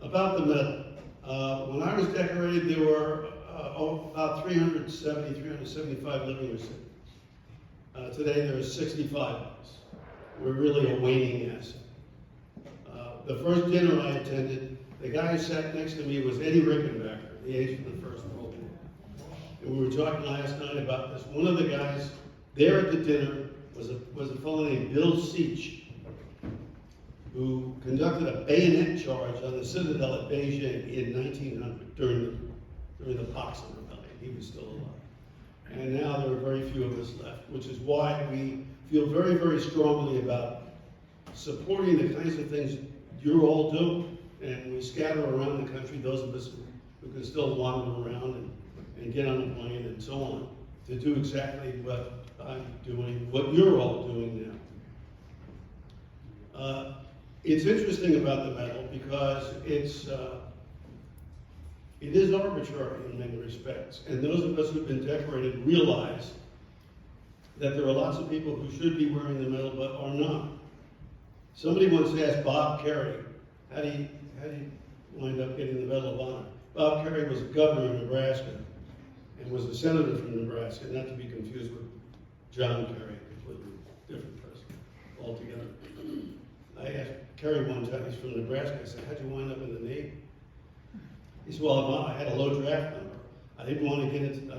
About the medal. When I was decorated, there were about 375 living recipients. Today there are 65 of us. We're really a waning asset. The first dinner I attended, the guy who sat next to me was Eddie Rickenbacker, the age of the First World War. And we were talking last night about this. One of the guys there at the dinner was a fellow named Bill Seach, who conducted a bayonet charge on the Citadel at Beijing in 1900 during the Pakistan Rebellion. He was still alive. And now there are very few of us left, which is why we feel very, very strongly about supporting the kinds of things you all do. And we scatter around the country, those of us who can still wander around and get on a plane and so on, to do exactly what I'm doing, what you're all doing now. It's interesting about the medal because it is arbitrary in many respects. And those of us who've been decorated realize that there are lots of people who should be wearing the medal but are not. Somebody once asked Bob Kerry, how do you wind up getting the Medal of Honor? Bob Kerry was a governor of Nebraska and was a senator from Nebraska, not to be confused with John Kerry, a completely different person altogether. I asked Kerry one time, he's from Nebraska, I said, how'd you wind up in the Navy? He said, well, I had a low draft number. I didn't want to go in the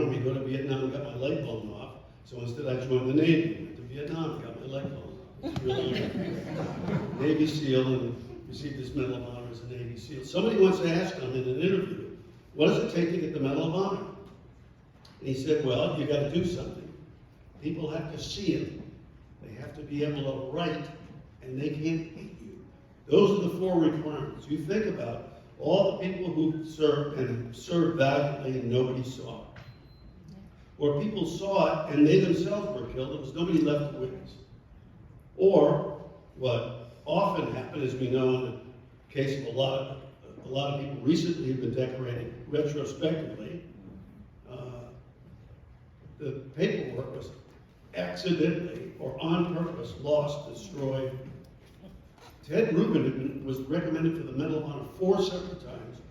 Army, go to Vietnam and got my leg blown off. So instead I joined the Navy, went to Vietnam and got my leg blown off. It's really Navy SEAL and received this Medal of Honor as a Navy SEAL. Somebody once asked him in an interview, what does it take to get the Medal of Honor? And he said, well, you got to do something. People have to see it. They have to be able to write, and they can't hate you. Those are the 4 requirements. You think about all the people who served and served valiantly and nobody saw it. Or people saw it and they themselves were killed. There was nobody left to witness. Or what often happened, as we know in the case of a lot of people recently who've been decorated retrospectively, the paperwork was accidentally or on purpose lost, destroyed. Ted Rubin was recommended for the Medal of Honor 4 separate times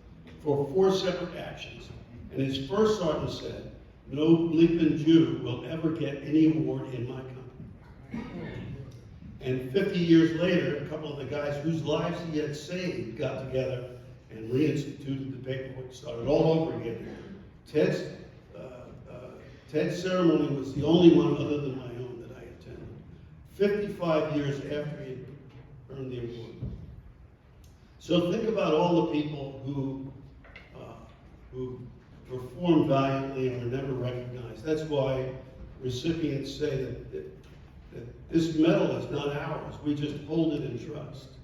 for 4 separate actions. And his first sergeant said, no bleeping Jew will ever get any award in my company. And 50 years later, a couple of the guys whose lives he had saved got together and reinstituted the paperwork, started all over again. Ted's ceremony was the only one other than my own that I attended. 55 years after he earned the award. So think about all the people who performed valiantly and were never recognized. That's why recipients say that this medal is not ours. We just hold it in trust.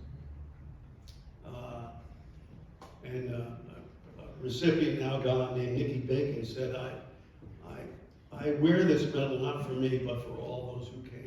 A recipient now gone named Nikki Bacon said, I wear this medal not for me, but for all those who can.